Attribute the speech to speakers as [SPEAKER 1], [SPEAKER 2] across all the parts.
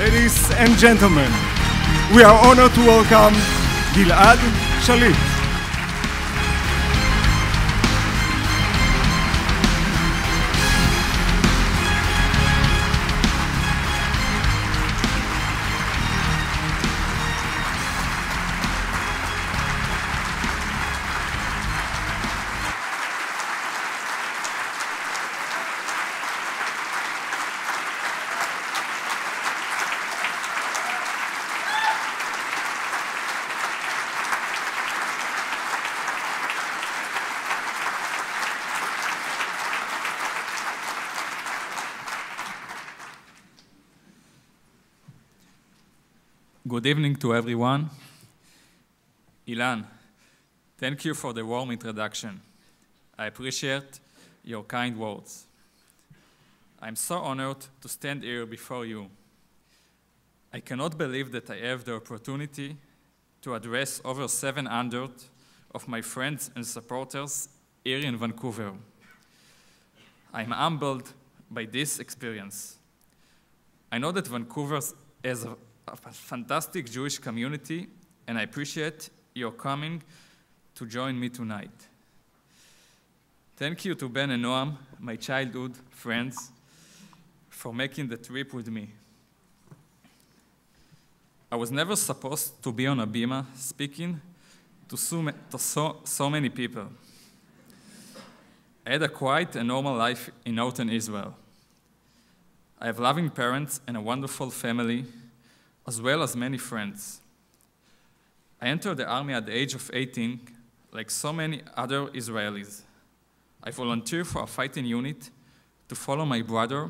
[SPEAKER 1] Ladies and gentlemen, we are honored to welcome Gilad Schalit.
[SPEAKER 2] Good evening to everyone. Ilan, thank you for the warm introduction. I appreciate your kind words. I'm so honored to stand here before you. I cannot believe that I have the opportunity to address over 700 of my friends and supporters here in Vancouver. I'm humbled by this experience. I know that Vancouver has a fantastic Jewish community, and I appreciate your coming to join me tonight. Thank you to Ben and Noam, my childhood friends, for making the trip with me. I was never supposed to be on a bima speaking to so many people. I had a quiet and normal life in northern Israel. I have loving parents and a wonderful family, as well as many friends. I entered the army at the age of 18, like so many other Israelis. I volunteered for a fighting unit to follow my brother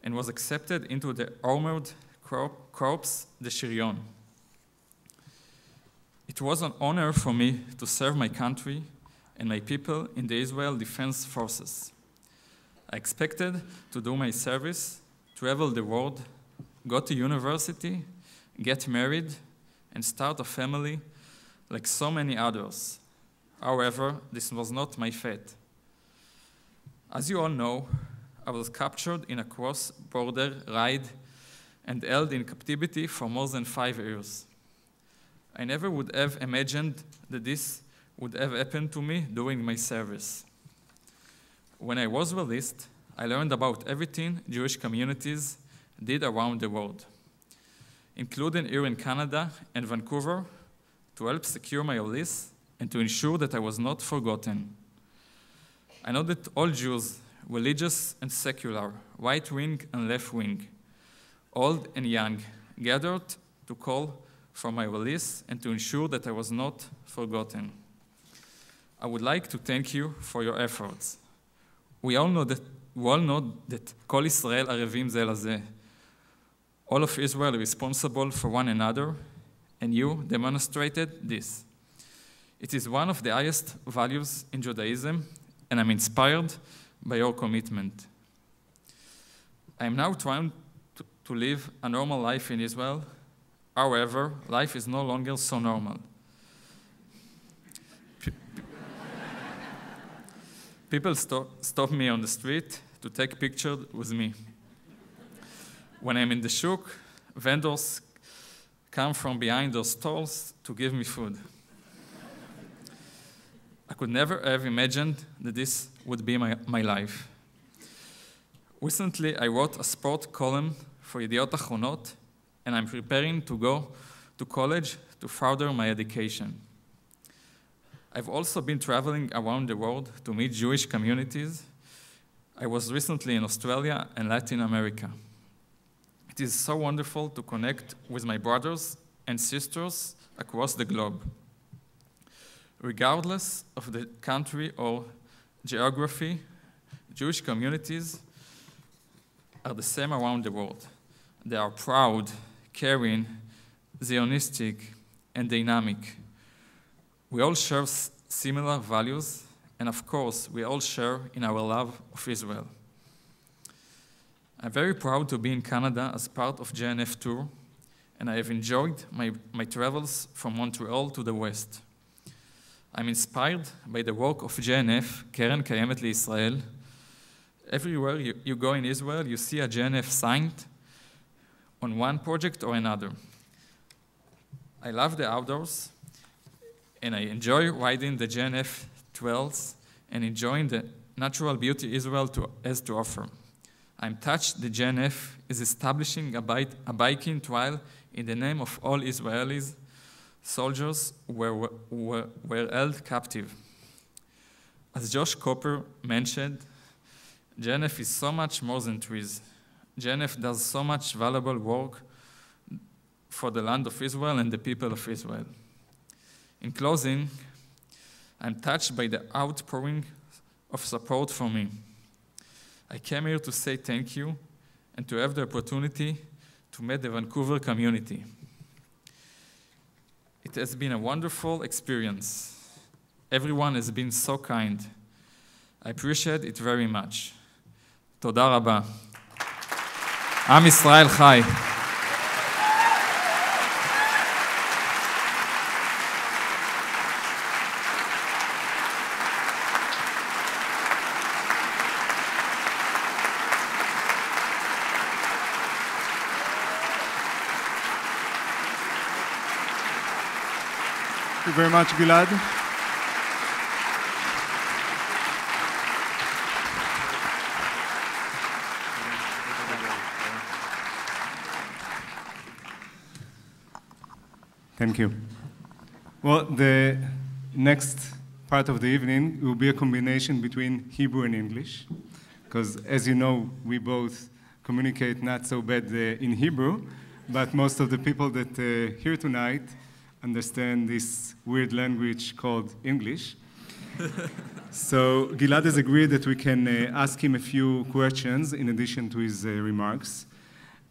[SPEAKER 2] and was accepted into the armored corps, the Shirion. It was an honor for me to serve my country and my people in the Israel Defense Forces. I expected to do my service, travel the world, go to university, get married, and start a family like so many others. However, this was not my fate. As you all know, I was captured in a cross-border raid and held in captivity for more than 5 years. I never would have imagined that this would have happened to me during my service. When I was released, I learned about everything Jewish communities did around the world, including here in Canada and Vancouver, to help secure my release and to ensure that I was not forgotten. I know that all Jews, religious and secular, right-wing and left-wing, old and young, gathered to call for my release and to ensure that I was not forgotten. I would like to thank you for your efforts. We all know that Kol Israel Arevim Ze Lazeh. All of Israel is responsible for one another, and you demonstrated this. It is one of the highest values in Judaism, and I'm inspired by your commitment. I am now trying to live a normal life in Israel. However, life is no longer so normal. People stop me on the street to take pictures with me. When I'm in the shuk, vendors come from behind those stalls to give me food. I could never have imagined that this would be my life. Recently, I wrote a sport column for Yediot Achronot, and I'm preparing to go to college to further my education. I've also been traveling around the world to meet Jewish communities. I was recently in Australia and Latin America. It is so wonderful to connect with my brothers and sisters across the globe. Regardless of the country or geography, Jewish communities are the same around the world. They are proud, caring, Zionistic, and dynamic. We all share similar values, and of course, we all share in our love of Israel. I'm very proud to be in Canada as part of JNF Tour, and I have enjoyed my travels from Montreal to the west. I'm inspired by the work of JNF, Keren Kayemet LiYisrael. Everywhere you go in Israel, you see a JNF sign on one project or another. I love the outdoors, and I enjoy riding the JNF trails and enjoying the natural beauty Israel has to offer. I'm touched the JNF is establishing a biking trail in the name of all Israelis soldiers who were held captive. As Josh Cooper mentioned, JNF is so much more than trees. JNF does so much valuable work for the land of Israel and the people of Israel. In closing, I'm touched by the outpouring of support from me. I came here to say thank you and to have the opportunity to meet the Vancouver community. It has been a wonderful experience. Everyone has been so kind. I appreciate it very much. Toda raba. Am Yisrael chai.
[SPEAKER 1] Thank you very much, Gilad. Thank you. Well, the next part of the evening will be a combination between Hebrew and English, because as you know, we both communicate not so bad in Hebrew, but most of the people that here tonight understand this weird language called English. So Gilad has agreed that we can ask him a few questions in addition to his remarks.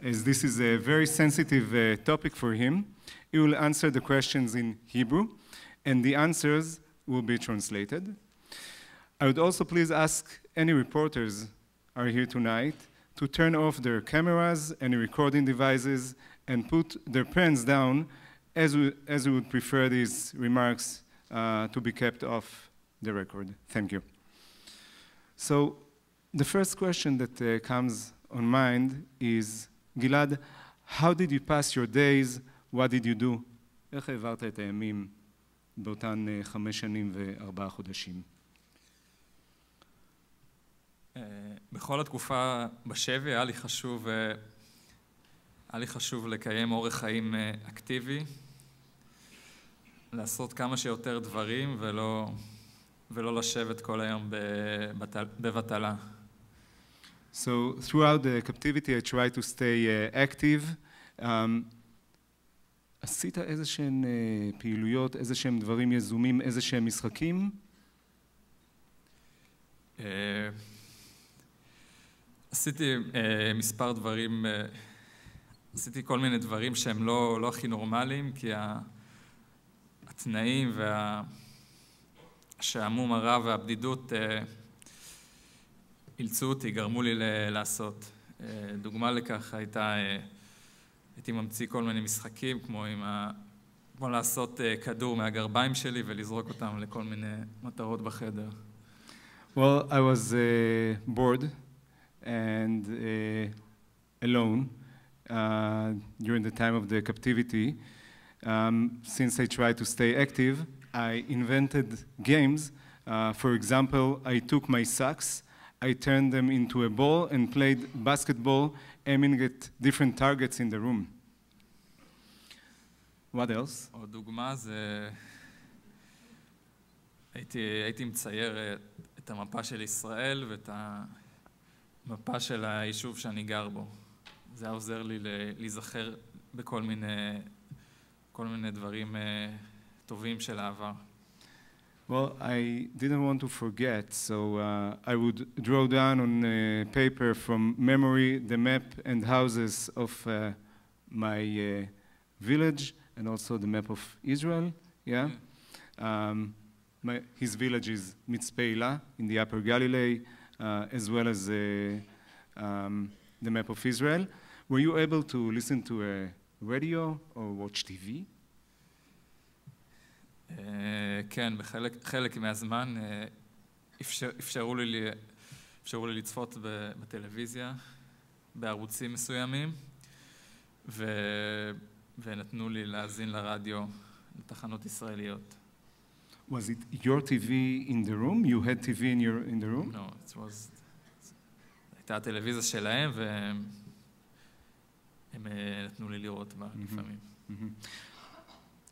[SPEAKER 1] As this is a very sensitive topic for him, he will answer the questions in Hebrew, and the answers will be translated. I would also please ask any reporters are here tonight to turn off their cameras, any recording devices, and put their pens down as we would prefer these remarks to be kept off the record. Thank you. So the first question that comes on mind is, Gilad, how did you pass your days? What did you do? איך העברת את הימים באותן 5 שנים ו4 חודשים?
[SPEAKER 2] בכל התקופה בשבי היה לי חשוב לקיים אורח חיים אקטיבי, לעשות כמה שיותר דברים ולא לשבת כל היום בבטלה.
[SPEAKER 1] So throughout the captivity I tried to stay active. עשית איזה שהן פעילויות, איזה שהם דברים יזומים, איזה שהם משחקים?
[SPEAKER 2] עשיתי מספר דברים, עשיתי כל מיני דברים שהם לא הכי נורמליים, כי התנאים והשעמום הרע והבדידות אילצו אותי, גרמו לי לעשות. דוגמה לכך הייתי ממציא כל מיני משחקים, כמו לעשות כדור מהגרביים שלי ולזרוק אותם לכל מיני מטרות בחדר.
[SPEAKER 1] Well, I was bored and alone during the time of the captivity. Since I tried to stay active, I invented games. For example, I took my socks, I turned them into a ball and played basketball, aiming at different targets in the room. What else?
[SPEAKER 2] עוד דוגמה זה... הייתי מצייר את המפה של ישראל ואת המפה של היישוב שאני גר בו. זה היה עוזר לי להיזכר בכל מיני דברים טובים של העבר.
[SPEAKER 1] Well, I didn't want to forget, so I would draw down on paper from memory the map and houses of my village and also the map of Israel. Yeah. His village is Mitzpeh in the Upper Galilee, as well as the map of Israel. Were you able to listen to a radio or watch TV?
[SPEAKER 2] כן, בחלק מהזמן אפשרו לי לצפות בטלוויזיה, בערוצים מסוימים, ונתנו לי להאזין לרדיו, לתחנות ישראליות.
[SPEAKER 1] Was it your TV in the room? You had TV in the room?
[SPEAKER 2] No, it was... הייתה הטלוויזיה שלהם, והם נתנו לי לראות בה לפעמים.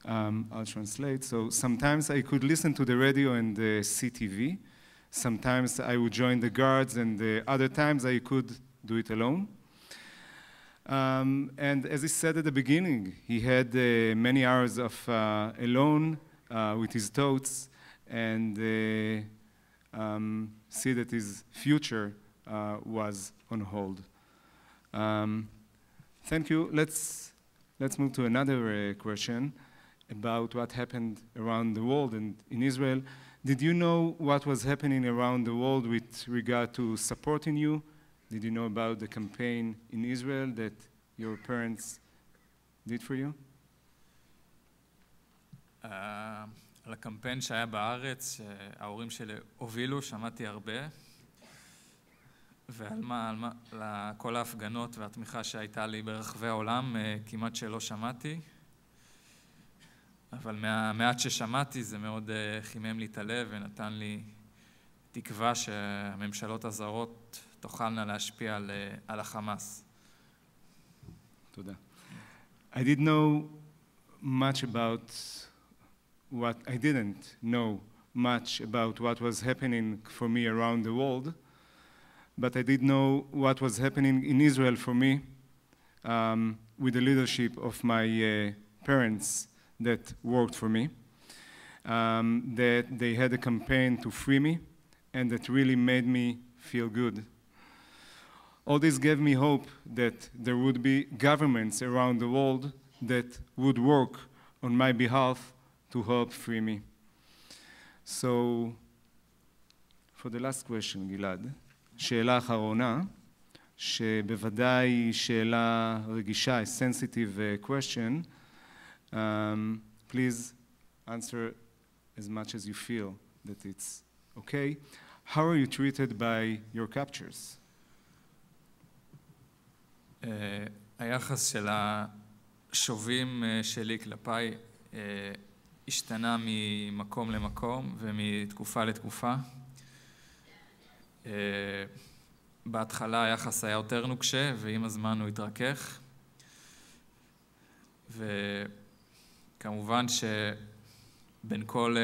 [SPEAKER 1] I'll translate. So sometimes I could listen to the radio and see TV. Sometimes I would join the guards, and other times I could do it alone. And as he said at the beginning, he had many hours of alone with his thoughts, and see that his future was on hold. Thank you. Let's move to another question about what happened around the world and in Israel. Did you know what was happening around the world with regard to supporting you? Did you know about the campaign in Israel that your parents did for you?
[SPEAKER 2] על הקמפיין שהיה בארץ, שההורים שלי הובילו, שמעתי הרבה. ועל כל ההפגנות והתמיכה שהייתה לי ברחבי העולם, כמעט שלא שמעתי. אבל מהמעט ששמעתי זה מאוד חימם לי את הלב ונתן לי תקווה שהממשלות הזרות תוכלנה להשפיע על החמאס.
[SPEAKER 1] תודה. I didn't know much about what was happening for me around the world, but I did know what was happening in Israel for me with the leadership of my parents that worked for me, that they had a campaign to free me, and that really made me feel good. All this gave me hope that there would be governments around the world that would work on my behalf to help free me. So, for the last question, Gilad, שאלה אחרונה, שבוודאי היא שאלה רגישה, a sensitive question. Please answer as much as you feel that it's okay. How are you treated by your captors?
[SPEAKER 2] היחס של השובים שלי כלפיי השתנה ממקום למקום ומתקופה לתקופה. בהתחלה היחס היה יותר נוקשה, ועם הזמן הוא התרכך. וכמובן שבין כל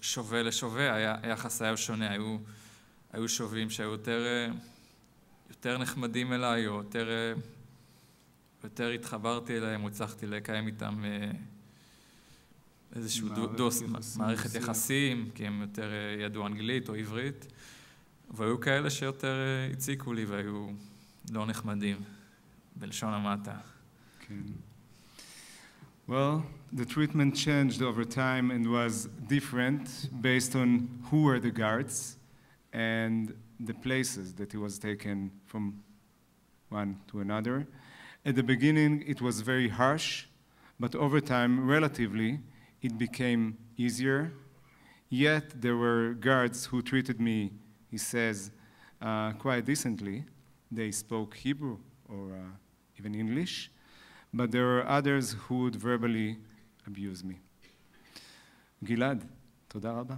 [SPEAKER 2] שווה לשווה היחס היה שונה. היו שובים שהיו יותר נחמדים אליי, או יותר התחברתי אליהם, או הצלחתי לקיים איתם איזשהו מערכת יחסים, כי הם יותר ידעו אנגלית או עברית. והיו כאלה שיותר הציקו לי והיו לא נחמדים, בלשון המעטה.
[SPEAKER 1] כן. Well, the treatment changed over time and was different based on who were the guards and the places that he was taken from one to another. At the beginning, it was very harsh, but over time, relatively, it became easier. Yet there were guards who treated me, he says, quite decently. They spoke Hebrew or even English, but there were others who would verbally abuse me. Gilad, תודה רבה.